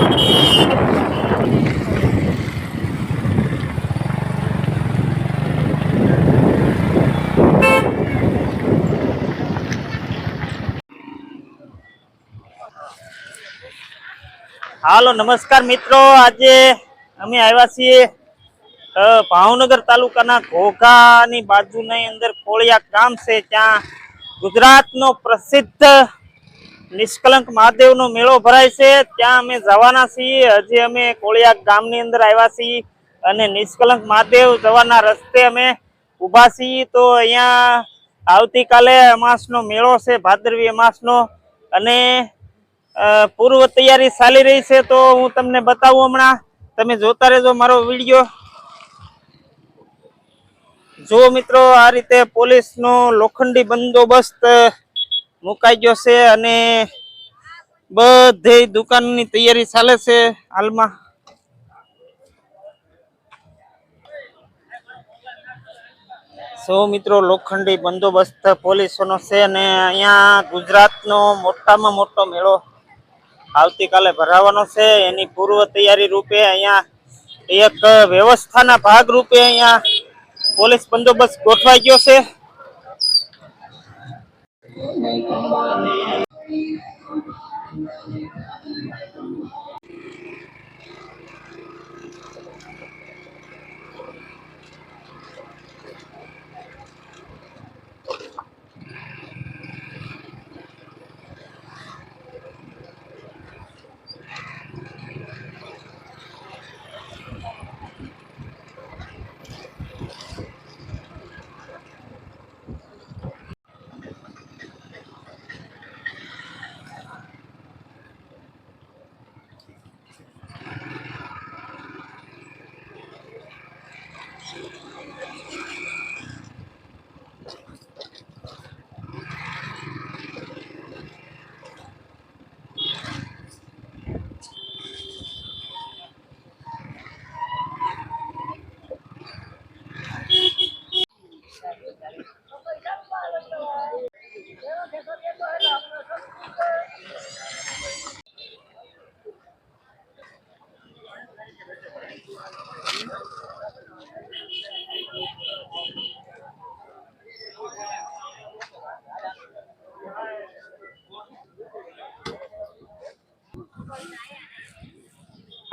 હાલો નમસ્કાર મિત્રો, આજે અમે આવ્યા છીએ ભાવનગર તાલુકાના ઘોઘાની બાજુની અંદર કોળિયા ગામ છે. ત્યાં ગુજરાતનો પ્રસિદ્ધ નિષ્કલંક મહાદેવનો મેળો ભરાય છે. ત્યાં અમે જવાના છીએ. હજી અમે કોળિયા ગામની અંદર આવ્યા છીએ અને નિષ્કલંક મહાદેવ જવાના રસ્તે અમે ઊભા છીએ. તો અહીંયા આવતીકાલે અમાસનો મેળો છે, ભાદરવી અમાસનો, અને પૂર્વ તૈયારી ચાલી રહી છે. તો હું તમને બતાવું, હમણાં તમે જોતા રહેજો મારો વિડીયો. જો મિત્રો, આ રીતે પોલીસનો લોખંડી બંદોબસ્ત મુકાઈ ગયો છે અને બધી દુકાનની તૈયારી ચાલે છે હાલમાં. સો મિત્રો, લોખંડી બંદોબસ્ત પોલીસોનો છે અને અહીંયા ગુજરાતનો મોટામાં મોટો મેળો આવતીકાલે ભરાવાનો છે. એની પૂર્વ તૈયારી રૂપે અહીંયા એક વ્યવસ્થાના ભાગ રૂપે અહીંયા પોલીસ બંદોબસ્ત ગોઠવાઈ ગયો છે.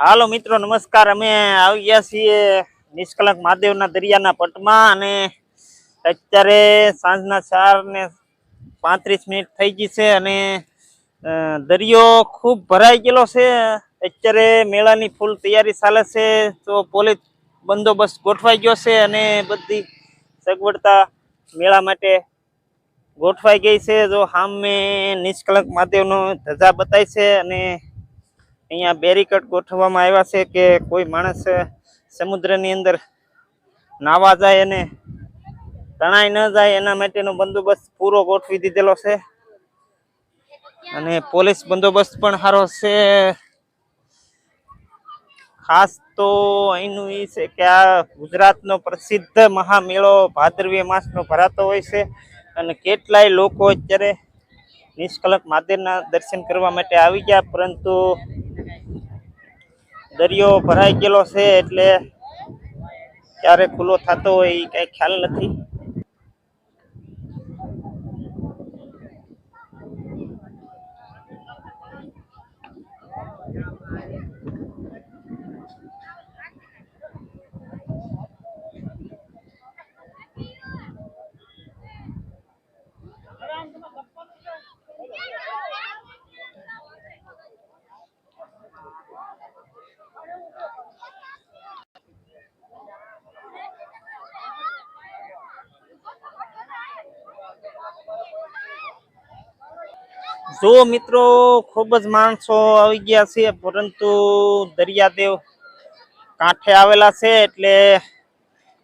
હાલો મિત્રો, નમસ્કાર. અમે આવી ગયા છીએ નિષ્કલંક મહાદેવના દરિયાના પટમાં અને અત્યારે સાંજના 4:35 થઈ ગઈ છે અને દરિયો ખૂબ ભરાઈ ગયેલો છે. અત્યારે મેળાની ફૂલ તૈયારી ચાલે છે. તો પોલીસ બંદોબસ્ત ગોઠવાઈ ગયો છે અને બધી સગવડતા મેળા માટે ગોઠવાઈ ગઈ છે. જો સામે નિષ્કલંક મહાદેવનો ધજા બતાય છે અને અહીંયા બેરીકેડ ગોઠવવામાં આવ્યા છે કે કોઈ માણસ સમુદ્રની અંદર નાવા જાય અને તણાઈ ન જાય એના માટેનો બંદોબસ્ત પૂરો ગોઠવી દીધેલો છે અને પોલીસ બંદોબસ્ત પણ સારો છે. ખાસ તો અહીંનું એ છે કે આ ગુજરાતનો પ્રસિદ્ધ મહામેળો ભાદરવી અમાસનો ભરાતો હોય છે અને કેટલાય લોકો અત્યારે નિષ્કલંક મહાદેવના દર્શન કરવા માટે આવી ગયા, પરંતુ દરિયો ભરાઈ ગયેલો છે એટલે ક્યારે ખુલ્લો થતો હોય એ કઈ ખ્યાલ નથી. જો મિત્રો, ખૂબ જ માણસો આવી ગયા છે, પરંતુ દરિયાદેવ કાંઠે આવેલા છે એટલે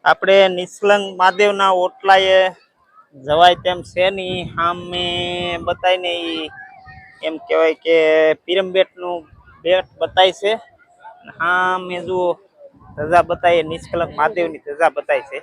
આપણે નિષ્કલંક મહાદેવના ઓટલાએ જવાય તેમ છે નહીં. સામે બતાવીને એમ કહેવાય કે પીરમબેટનું બેટ બતાય છે. સામે જુઓ ધજા બતાય, નિષ્કલંક મહાદેવની ધજા બતાય છે.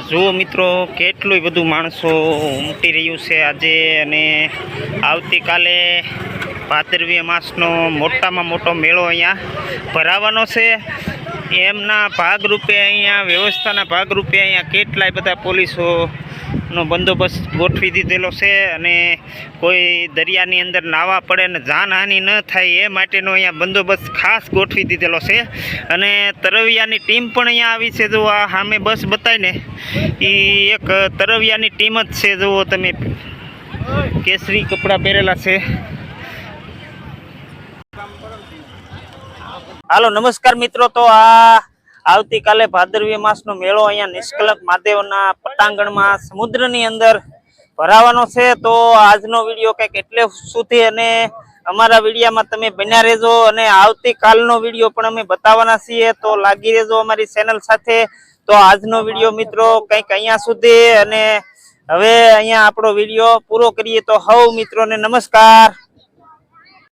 જુઓ મિત્રો, કેટલું બધું માણસો ઉમટી રહ્યું છે આજે, અને આવતીકાલે ભાદરવી માસનો મોટામાં મોટો મેળો અહીંયા ભરાવાનો છે. એમના ભાગરૂપે અહીંયા વ્યવસ્થાના ભાગરૂપે અહીંયા કેટલાય બધા પોલીસોનો બંદોબસ્ત ગોઠવી દીધેલો છે, અને કોઈ દરિયાની અંદર નાવા પડે ને જાનહાનિ ન થાય એ માટેનો અહીંયા બંદોબસ્ત ખાસ ગોઠવી દીધેલો છે. અને તરવિયાની ટીમ પણ અહીંયા આવી છે. જો આ સામે બસ બતાવીને એ એક તરવિયાની ટીમ જ છે. જુઓ તમે, કેસરી કપડાં પહેરેલા છે. હાલો, નમસ્કાર મિત્રો. તો આ આવતીકાલે ભાદરવી માસનો મેળો અહીંયા નિષ્કલંક મહાદેવના પટાંગણમાં સમુદ્રની અંદર ભરાવાનો છે. તો આજનો વિડીયો કંઈક એટલે સુધી, અને અમારા વિડીયામાં તમે બન્યા રહેજો, અને આવતીકાલનો વિડીયો પણ અમે બતાવવાના છીએ. તો લાગી રહેજો અમારી ચેનલ સાથે. તો આજનો વિડીયો મિત્રો કંઈક અહીંયા સુધી, અને હવે અહીંયા આપણો વિડીયો પૂરો કરીએ. તો હવ મિત્રોને નમસ્કાર.